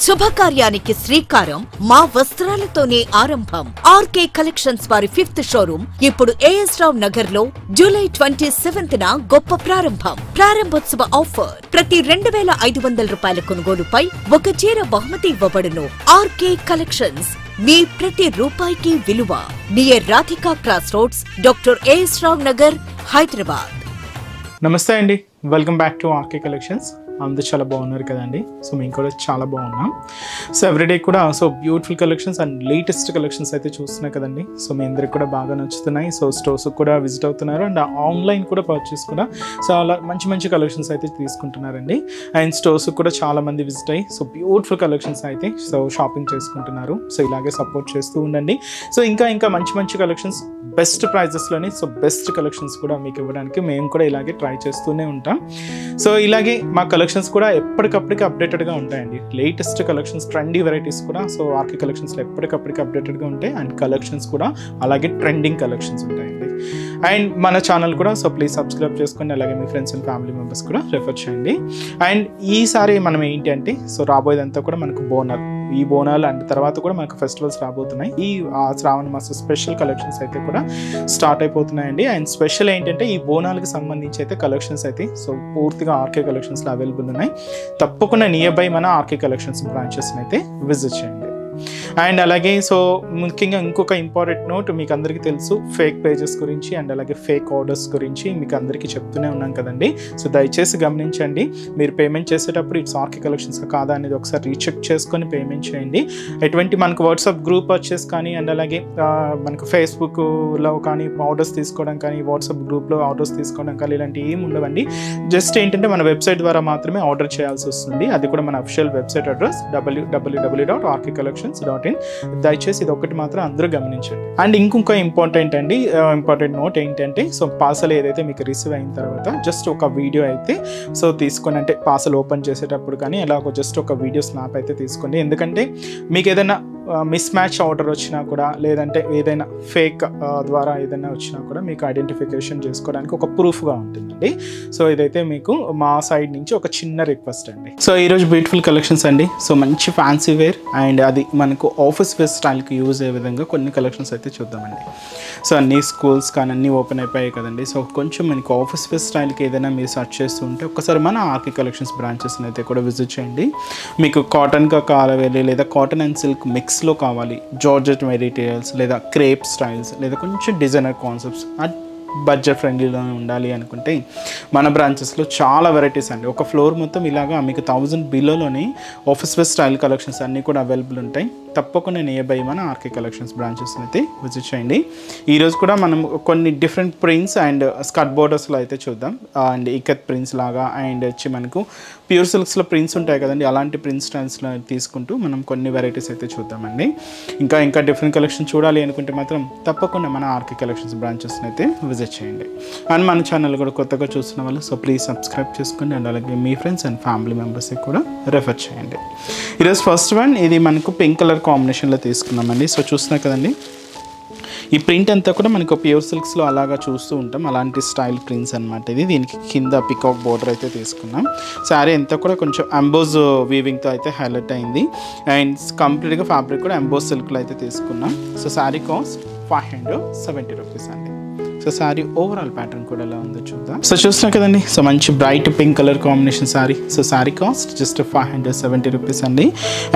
శుభకార్యానికి శ్రీకారం మా వస్త్రాలతోనే ఆరంభం. ఆర్కే కలెక్షన్స్ వారి 5th షోరూమ్ ఇప్పుడు ఏఎస్ రావ్ నగర్ లో జూలై 27న గొప్ప ప్రారంభం. ప్రారంభోత్సవ ఆఫర్ ప్రతి 2500 రూపాయల కొనుగోలుపై ఒక చీర బహుమతి ఇవ్వబడును. ఆర్కే కలెక్షన్స్ మీ ప్రతి రూపాయికి విలువ. Near Radhika cross roads, doctor A S Rao Nagar, Hyderabad. నమస్తే అండి, welcome back to RK collections. అందరూ చాలా బాగున్నారు కదండి. సో మేము కూడా చాలా బాగున్నాం. సో ఎవ్రీడే కూడా beautiful collections and latest collections అయితే చూస్తున్నాయి కదండి. సో మీ అందరికి కూడా బాగా నచ్చుతున్నాయి. సో స్టోర్స్ కూడా విజిట్ అవుతున్నారు అండ్ ఆన్లైన్ కూడా పర్చేస్ కూడా చాలా మంచి కలెక్షన్స్ అయితే తీసుకుంటున్నారండి. అండ్ స్టోర్స్ కూడా చాలా మంది విజిట్ అయ్యి బ్యూటిఫుల్ కలెక్షన్స్ అయితే షాపింగ్ చేసుకుంటున్నారు. సో ఇలాగే సపోర్ట్ చేస్తూ ఉండండి. సో ఇంకా మంచి కలెక్షన్స్ బెస్ట్ ప్రైజెస్లోని బెస్ట్ కలెక్షన్స్ కూడా మీకు ఇవ్వడానికి మేము కూడా ఇలాగే ట్రై చేస్తూనే ఉంటాం. సో ఇలాగే మా కలెక్షన్స్ కూడా ఎప్పటికప్పటికి అప్డేటెడ్గా ఉంటాయండి. లేటెస్ట్ కలెక్షన్స్, ట్రెండీ వెరైటీస్ కూడా ఆర్కే కలెక్షన్స్లో ఎప్పటికప్పటికి అప్డేటెడ్గా ఉంటాయి. అండ్ కలెక్షన్స్ కూడా అలాగే ట్రెండింగ్ కలెక్షన్స్ ఉంటాయండి. అండ్ మన ఛానల్ కూడా ప్లీజ్ సబ్స్క్రైబ్ చేసుకోండి. అలాగే మీ ఫ్రెండ్స్ అండ్ ఫ్యామిలీ మెంబర్స్ కూడా రెఫర్ చేయండి. అండ్ ఈసారి మనం ఏంటి అంటే రాబోయేదంతా కూడా మనకు బోనాలు, ఈ బోనాలు అండ్ తర్వాత కూడా మనకు ఫెస్టివల్స్ రాబోతున్నాయి. ఈ శ్రావణ మాస స్పెషల్ కలెక్షన్స్ అయితే కూడా స్టార్ట్ అయిపోతున్నాయండి. అండ్ స్పెషల్ ఏంటంటే ఈ బోనాలకు సంబంధించి అయితే కలెక్షన్స్ అయితే పూర్తిగా ఆర్కే కలెక్షన్స్లో అవైలబుల్ ఉన్నాయి. తప్పకుండా నియర్ బై మన ఆర్కే కలెక్షన్స్ బ్రాంచెస్ని అయితే విజిట్ చేయండి. అండ్ అలాగే ముఖ్యంగా ఇంకొక ఇంపార్టెంట్ నోట్, మీకు అందరికీ తెలుసు ఫేక్ పేజెస్ గురించి అండ్ అలాగే ఫేక్ ఆర్డర్స్ గురించి మీకు అందరికీ చెప్తూనే ఉన్నాం కదండి. సో దయచేసి గమనించండి. మీరు పేమెంట్ చేసేటప్పుడు ఇట్స్ ఆర్కే కలెక్షన్స్ కాదా అనేది ఒకసారి రీచెక్ చేసుకొని పేమెంట్ చేయండి. ఎటువంటి మనకు వాట్సాప్ గ్రూప్ పర్చేస్ కానీ అండ్ అలాగే మనకు ఫేస్బుక్లో కానీ ఆర్డర్స్ తీసుకోవడం కానీ, వాట్సాప్ గ్రూప్లో ఆర్డర్స్ తీసుకోవడం కానీ ఇలాంటివి ఏమి ఉండవండి. జస్ట్ ఏంటంటే మన వెబ్సైట్ ద్వారా మాత్రమే ఆర్డర్ చేయాల్సి వస్తుంది. అది కూడా మన అఫిషియల్ వెబ్సైట్ అడ్రస్ www.rkcollections.in. దయచేసి ఇది ఒకటి మాత్రం అందరూ గమనించండి. అండ్ ఇంకొక ఇంపార్టెంట్ నోట్ ఏంటంటే పార్సల్ ఏదైతే మీకు రిసీవ్ అయిన తర్వాత జస్ట్ ఒక వీడియో అయితే తీసుకొని, అంటే పార్సల్ ఓపెన్ చేసేటప్పుడు కానీ ఎలాగో జస్ట్ ఒక వీడియో స్నాప్ అయితే తీసుకోండి. ఎందుకంటే మీకు ఏదైనా మిస్ మ్యాచ్ ఆర్డర్ వచ్చినా కూడా, లేదంటే ఏదైనా ఫేక్ ద్వారా ఏదైనా వచ్చినా కూడా మీకు ఐడెంటిఫికేషన్ చేసుకోవడానికి ఒక ప్రూఫ్గా ఉంటుందండి. సో ఇదైతే మీకు మా సైడ్ నుంచి ఒక చిన్న రిక్వెస్ట్ అండి. సో ఈరోజు బ్యూటిఫుల్ కలెక్షన్స్ అండి. మంచి ఫ్యాన్సీ వేర్ అండ్ అది మనకు ఆఫీస్ వేర్ స్టైల్కి యూజ్ అయ్యే విధంగా కొన్ని కలెక్షన్స్ అయితే చూద్దామండి. అన్ని స్కూల్స్ కానీ అన్నీ ఓపెన్ అయిపోయాయి కదండి. కొంచెం మనకు ఆఫీస్ వేర్ స్టైల్కి ఏదైనా మీరు సర్చ్ చేస్తూ ఉంటే ఒక్కసారి మన ఆర్కే కలెక్షన్స్ బ్రాంచెస్ని అయితే కూడా విజిట్ చేయండి. మీకు కాటన్గా కావాలి, లేదా కాటన్ అండ్ సిల్క్ మిక్స్లో కావాలి, జార్జెట్ మెటీరియల్స్ లేదా క్రేప్ స్టైల్స్, లేదా కొంచెం డిజైనర్ కాన్సెప్ట్స్ బడ్జెట్ ఫ్రెండ్లీలో ఉండాలి అనుకుంటే మన బ్రాంచెస్లో చాలా వెరైటీస్ అండి. ఒక ఫ్లోర్ మొత్తం ఇలాగా మీకు 1000 బిలోలోని ఆఫీస్ వేర్ స్టైల్ కలెక్షన్స్ అన్నీ కూడా అవైలబుల్ ఉంటాయి. తప్పకుండా నియర్ బై మన ఆర్కే కలెక్షన్స్ బ్రాంచెస్ని అయితే విజిట్ చేయండి. ఈరోజు కూడా మనం కొన్ని డిఫరెంట్ ప్రింట్స్ అండ్ స్కర్ట్ బోర్డర్స్లో అయితే చూద్దాం. అండ్ ఇకత్ ప్రింట్స్ లాగా అండ్ వచ్చి మనకు ప్యూర్ సిల్క్స్లో ప్రింట్స్ ఉంటాయి కదండి, అలాంటి ప్రింట్ స్టైల్స్లో తీసుకుంటూ మనం కొన్ని వెరైటీస్ అయితే చూద్దామండి. ఇంకా డిఫరెంట్ కలెక్షన్ చూడాలి అనుకుంటే మాత్రం తప్పకుండా మన ఆర్కే కలెక్షన్స్ బ్రాంచెస్ని అయితే విజిట్ చేయండి. అండ్ మన ఛానల్ కూడా కొత్తగా చూస్తున్న వాళ్ళు ప్లీజ్ సబ్స్క్రైబ్ చేసుకోండి. అండ్ అలాగే మీ ఫ్రెండ్స్ అండ్ ఫ్యామిలీ మెంబర్స్కి కూడా రెఫర్ చేయండి. ఈరోజు ఫస్ట్ వన్, ఇది మనకు పింక్ కలర్ కాంబినేషన్లో తీసుకున్నామండి. చూస్తున్నారు కదండి, ఈ ప్రింట్ అంతా కూడా మనకు ప్యూర్ సిల్క్స్లో అలాగా చూస్తూ ఉంటాం, అలాంటి స్టైల్ ప్రింట్స్ అనమాట. దీనికి కింద పికాక్ బోర్డర్ అయితే తీసుకున్నాం. శారీ అంతా కూడా కొంచెం ఎంబోజ్ వీవింగ్తో అయితే హైలైట్ అయింది. అండ్ కంప్లీట్గా ఫ్యాబ్రిక్ కూడా ఎంబోజ్ సిల్క్లో అయితే తీసుకున్నాం. శారీ కాస్ట్ 570 రూపీస్ అండి. శారీ ఓవరాల్ ప్యాటర్న్ కూడా ఎలా ఉందో చూద్దాం. చూస్తున్నాం కదండి, మంచి bright pink colour combination sari. Sari cost just 570 rupees అండి.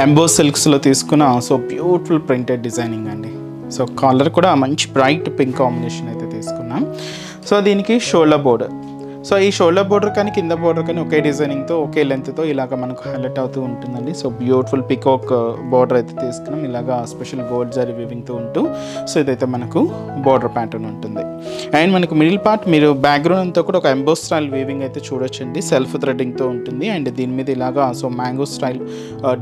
ఎంబోజ్ సిల్క్స్లో తీసుకున్న బ్యూటిఫుల్ ప్రింటెడ్ డిజైనింగ్ అండి. కలర్ కూడా మంచి బ్రైట్ పింక్ కాంబినేషన్ అయితే తీసుకున్నాం. దీనికి షోల్డర్ బోర్డర్. ఈ షోల్డర్ బోర్డర్ కానీ కింద బోర్డర్ కానీ ఒకే డిజైనింగ్తో ఒకే లెంత్తో ఇలాగ మనకు హైలైట్ అవుతూ ఉంటుందండి. బ్యూటిఫుల్ పికాక్ బోర్డర్ అయితే తీసుకున్నాం. ఇలాగా స్పెషల్ గోల్డ్ జరీ వీవింగ్తో ఉంటూ ఇదైతే మనకు బోర్డర్ ప్యాటర్న్ ఉంటుంది. అండ్ మనకు మిడిల్ పార్ట్ మీరు బ్యాక్గ్రౌండ్ అంతా కూడా ఒక ఎంబోస్ స్టైల్ వీవింగ్ అయితే చూడొచ్చండి, సెల్ఫ్ థ్రెడ్డింగ్తో ఉంటుంది. అండ్ దీని మీద ఇలాగా మ్యాంగో స్టైల్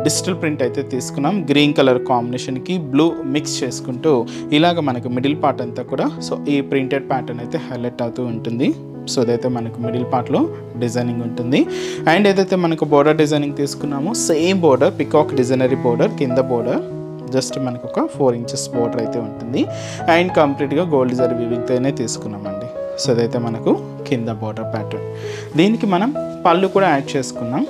డిజిటల్ ప్రింట్ అయితే తీసుకున్నాం. గ్రీన్ కలర్ కాంబినేషన్కి బ్లూ మిక్స్ చేసుకుంటూ ఇలాగ మనకు మిడిల్ పార్ట్ అంతా కూడా ఈ ప్రింటెడ్ ప్యాటర్న్ అయితే హైలైట్ అవుతూ ఉంటుంది. ఇదైతే మనకు మిడిల్ పార్ట్లో డిజైనింగ్ ఉంటుంది. అండ్ ఏదైతే మనకు బోర్డర్ డిజైనింగ్ తీసుకున్నామో same border, peacock designery border, కింద బోర్డర్ జస్ట్ మనకు ఒక 4 ఇంచెస్ బోర్డర్ అయితే ఉంటుంది. అండ్ కంప్లీట్గా గోల్డ్ జరీ వీవింగ్తోనే తీసుకున్నామండి. ఇదైతే మనకు కింద బోర్డర్ ప్యాటర్న్. దీనికి మనం పళ్ళు కూడా యాడ్ చేసుకున్నాం.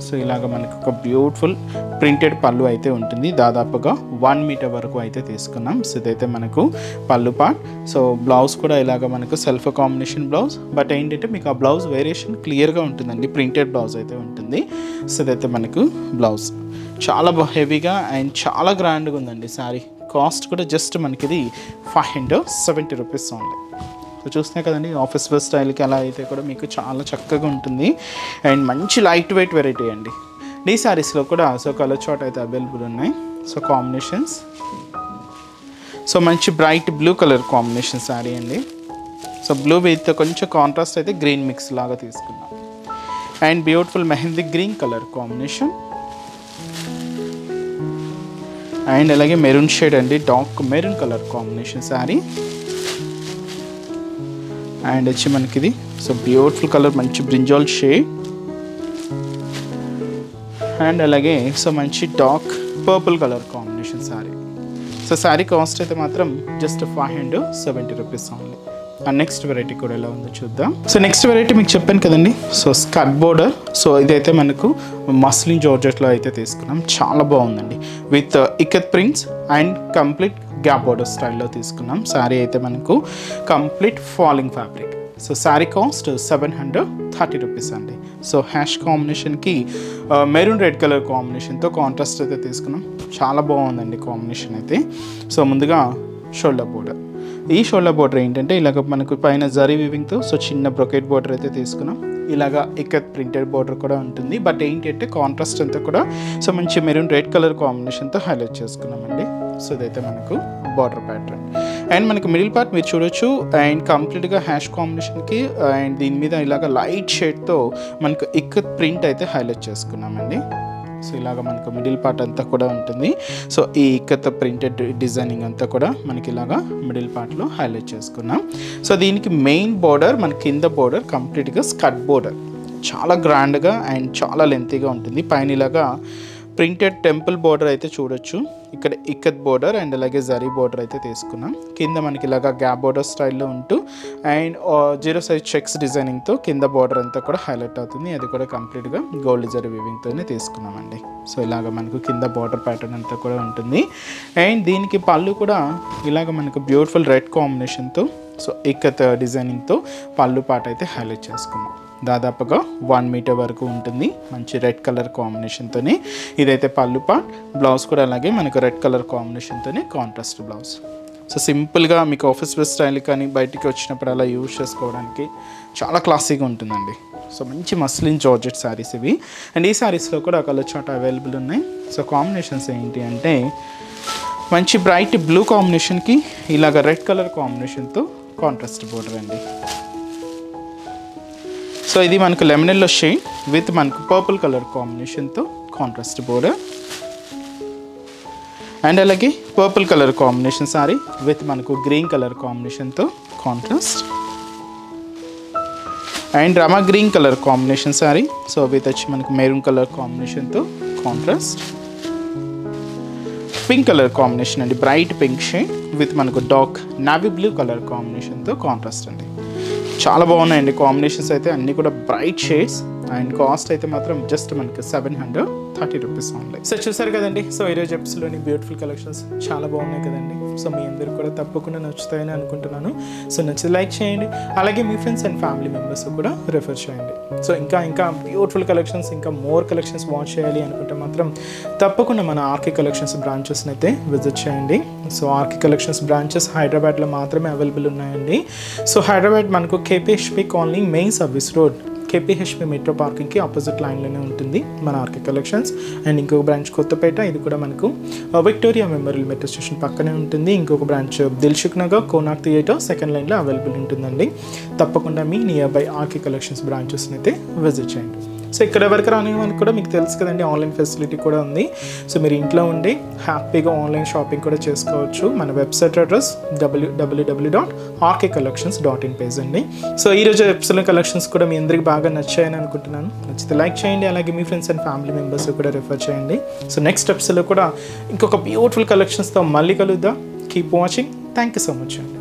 సో ఇలాగ మనకు ఒక బ్యూటిఫుల్ ప్రింటెడ్ పళ్ళు అయితే ఉంటుంది. దాదాపుగా 1 మీటర్ వరకు అయితే తీసుకున్నాం. సో ఇదైతే మనకు పళ్ళు పార్ట్. సో బ్లౌజ్ కూడా ఇలాగ మనకు సెల్ఫ్ కాంబినేషన్ బ్లౌజ్, బట్ ఏంటంటే మీకు ఆ బ్లౌజ్ వేరియేషన్ క్లియర్గా ఉంటుందండి. ప్రింటెడ్ బ్లౌజ్ అయితే ఉంటుంది. సో ఇదైతే మనకు బ్లౌజ్ చాలా హెవీగా అండ్ చాలా గ్రాండ్గా ఉందండి శారీ. కాస్ట్ కూడా జస్ట్ మనకి ఇది 570 రూపీస్ ఓన్లీ. సో చూస్తున్నాయి కదండి, ఆఫీస్ వేర్ స్టైల్కి అలా అయితే కూడా మీకు చాలా చక్కగా ఉంటుంది అండ్ మంచి లైట్ వెయిట్ వెరైటీ అండి. ఈ శారీస్లో కూడా సో కలర్ చార్ట్ అయితే అవైలబుల్ ఉన్నాయి. సో కాంబినేషన్స్, సో మంచి bright blue colour combination sari అండి. సో బ్లూ విత్ కొంచెం కాంట్రాస్ట్ అయితే గ్రీన్ మిక్స్ లాగా తీసుకున్నాం. And beautiful mehndi green colour combination and అలాగే మెరూన్ షేడ్ అండి, dark maroon colour combination sari. And వచ్చి మనకి ఇది సో బ్యూటిఫుల్ కలర్ మంచి బ్రింజాల్ షేడ్ అండ్ అలాగే సో మంచి dark purple colour combination sari. So sari cost అయితే మాత్రం just 570 rupees only. And next variety కూడా ఎలా ఉందో చూద్దాం. సో నెక్స్ట్ వెరైటీ మీకు చెప్పాను కదండి, సో స్కర్ట్ బోర్డర్. సో ఇదైతే మనకు మస్లిన్ జార్జెట్లో అయితే తీసుకున్నాం. చాలా బాగుందండి, with ikkat prints and complete gap border స్టైల్లో తీసుకున్నాం. శారీ అయితే మనకు complete falling fabric. So sari cost 730 rupees అండి. సో హ్యాష్ కాంబినేషన్కి మెరూన్ రెడ్ కలర్ కాంబినేషన్తో కాంట్రాస్ట్ అయితే తీసుకున్నాం. చాలా బాగుందండి కాంబినేషన్ అయితే. సో ముందుగా షోల్డర్ బోర్డర్. ఈ షోల్డర్ బోర్డర్ ఏంటంటే ఇలాగ మనకు పైన జరీ వీవింగ్తో సో చిన్న బ్రొకెట్ బోర్డర్ అయితే తీసుకున్నాం. ఇలాగా ఇక్కత్ ప్రింటెడ్ బోర్డర్ కూడా ఉంటుంది, బట్ ఏంటంటే కాంట్రాస్ట్ అంతా కూడా సో మంచి మెరూన్ రెడ్ కలర్ కాంబినేషన్తో హైలైట్ చేసుకున్నామండి. సో ఇదైతే మనకు బార్డర్ ప్యాటర్న్ అండ్ మనకి మిడిల్ పార్ట్ మీరు చూడొచ్చు. అండ్ కంప్లీట్గా హ్యాష్ కాంబినేషన్కి అండ్ దీని మీద ఇలాగ లైట్ షేడ్తో మనకు ఇక్కత్ ప్రింట్ అయితే హైలైట్ చేసుకున్నామండి. సో ఇలాగ మనకు మిడిల్ పార్ట్ అంతా కూడా ఉంటుంది. సో ఈ ఇక్కత్ ప్రింటెడ్ డిజైనింగ్ అంతా కూడా మనకి ఇలాగా మిడిల్ పార్ట్లో హైలైట్ చేసుకున్నాం. సో దీనికి మెయిన్ బోర్డర్ మన కింద బోర్డర్ కంప్లీట్గా స్కర్ట్ బోర్డర్ చాలా గ్రాండ్గా అండ్ చాలా లెంతీగా ఉంటుంది. పైన ఇలాగా ప్రింటెడ్ టెంపుల్ బోర్డర్ అయితే చూడొచ్చు. ఇక్కడ ఇక్కత్ బోర్డర్ అండ్ అలాగే జరీ బోర్డర్ అయితే తీసుకున్నాం. కింద మనకి ఇలాగా గ్యాప్ బోర్డర్ స్టైల్లో ఉంటూ అండ్ 0 సైజ్ చెక్స్ డిజైనింగ్తో కింద బోర్డర్ అంతా కూడా హైలైట్ అవుతుంది. అది కూడా కంప్లీట్గా గోల్డ్ జరీ వీవింగ్తోనే తీసుకున్నామండి. సో ఇలాగ మనకు కింద బార్డర్ ప్యాటర్న్ అంతా కూడా ఉంటుంది. అండ్ దీనికి పళ్ళు కూడా ఇలాగ మనకు బ్యూటిఫుల్ రెడ్ కాంబినేషన్తో సో ఇక్కత్ డిజైనింగ్తో పళ్ళు పాట అయితే హైలైట్ చేసుకున్నాం. దాదాపుగా 1 మీటర్ వరకు ఉంటుంది. మంచి రెడ్ కలర్ కాంబినేషన్తోనే ఇదైతే పళ్ళు పార్ట్. బ్లౌజ్ కూడా అలాగే మనకు రెడ్ కలర్ కాంబినేషన్తోనే కాంట్రాస్ట్ బ్లౌజ్. సో సింపుల్గా మీకు ఆఫీస్ వేర్ స్టైల్ కానీ బయటికి వచ్చినప్పుడు అలా యూజ్ చేసుకోవడానికి చాలా క్లాసీగా ఉంటుందండి. సో మంచి మస్లిన్ జార్జెట్ శారీస్ ఇవి. అండ్ ఈ శారీస్లో కూడా కలర్ చార్ట్ అవైలబుల్ ఉన్నాయి. సో కాంబినేషన్స్ ఏంటి అంటే మంచి బ్రైట్ బ్లూ కాంబినేషన్కి ఇలాగ రెడ్ కలర్ కాంబినేషన్తో కాంట్రాస్ట్ బోర్డర్ అండి. సో ఇది మనకు లెమన్ ఎల్లో షేడ్ విత్ మనకు పర్పుల్ కలర్ కాంబినేషన్తో కాంట్రాస్ట్ బోర్డర్ అండ్ అలాగే purple colour combination sorry with మనకు గ్రీన్ కలర్ కాంబినేషన్తో contrast and Rama green colour combination sorry so with వచ్చి మనకు మెరూన్ కలర్ కాంబినేషన్తో కాంట్రాస్ట్ పింక్ కలర్ కాంబినేషన్ అండి, bright pink shade with మనకు dark navy blue colour కాంబినేషన్తో contrast అండి. చాలా బాగున్నాయండి కాంబినేషన్స్ అయితే అన్నీ కూడా బ్రైట్ షేడ్స్ అండ్ కాస్ట్ అయితే మాత్రం జస్ట్ మనకి 730 రూపీస్ ఓన్లీ. సో చూసారు కదండి, సో ఈరోజు ఎపిసోడ్లోని బ్యూటిఫుల్ కలెక్షన్స్ చాలా బాగున్నాయి కదండి. సో మీ అందరూ కూడా తప్పకుండా నచ్చుతాయని అనుకుంటున్నాను. సో నచ్చితే లైక్ చేయండి, అలాగే మీ ఫ్రెండ్స్ అండ్ ఫ్యామిలీ మెంబర్స్ కూడా రిఫర్ చేయండి. సో ఇంకా బ్యూటిఫుల్ కలెక్షన్స్ ఇంకా మోర్ కలెక్షన్స్ వాచ్ చేయాలి అనుకుంటే మాత్రం తప్పకుండా మన ఆర్కే కలెక్షన్స్ బ్రాంచెస్ని అయితే విజిట్ చేయండి. సో ఆర్కే కలెక్షన్స్ బ్రాంచెస్ హైదరాబాద్లో మాత్రమే అవైలబుల్ ఉన్నాయండి. సో హైదరాబాద్ మనకు KPHB colony main service road KPHB metro పార్కింగ్కి ఆపోజిట్ లైన్లోనే ఉంటుంది మన ఆర్కే కలెక్షన్స్. అండ్ ఇంకొక బ్రాంచ్ కొత్తపేట, ఇది కూడా మనకు విక్టోరియా మెమోరియల్ మెట్రో స్టేషన్ పక్కనే ఉంటుంది. ఇంకొక branch Dilsukh Nagar Konark theatre second లైన్లో అవైలబుల్ ఉంటుందండి. తప్పకుండా మీ నియర్ బై ఆర్కే కలెక్షన్స్ బ్రాంచెస్ని అయితే విజిట్ చేయండి. సో ఇక్కడ వరకు రాని వాళ్ళకి కూడా మీకు తెలుసు కదండి, ఆన్లైన్ ఫెసిలిటీ కూడా ఉంది. సో మీరు ఇంట్లో ఉండి హ్యాపీగా ఆన్లైన్ షాపింగ్ కూడా చేసుకోవచ్చు. మన వెబ్సైట్ అడ్రస్ www.rkcollections.in పేజ్ అండి. సో ఈరోజు ఎపిసోడ్ కలెక్షన్స్ కూడా మీ అందరికి బాగా నచ్చాయని అనుకుంటున్నాను. నచ్చితే లైక్ చేయండి, అలాగే మీ ఫ్రెండ్స్ అండ్ ఫ్యామిలీ మెంబర్స్ కూడా రిఫర్ చేయండి. సో నెక్స్ట్ ఎపిసోడ్లో కూడా ఇంకొక బ్యూటిఫుల్ కలెక్షన్స్తో మళ్ళీ కలుద్దాం. Keep watching. Thank you so much అండి.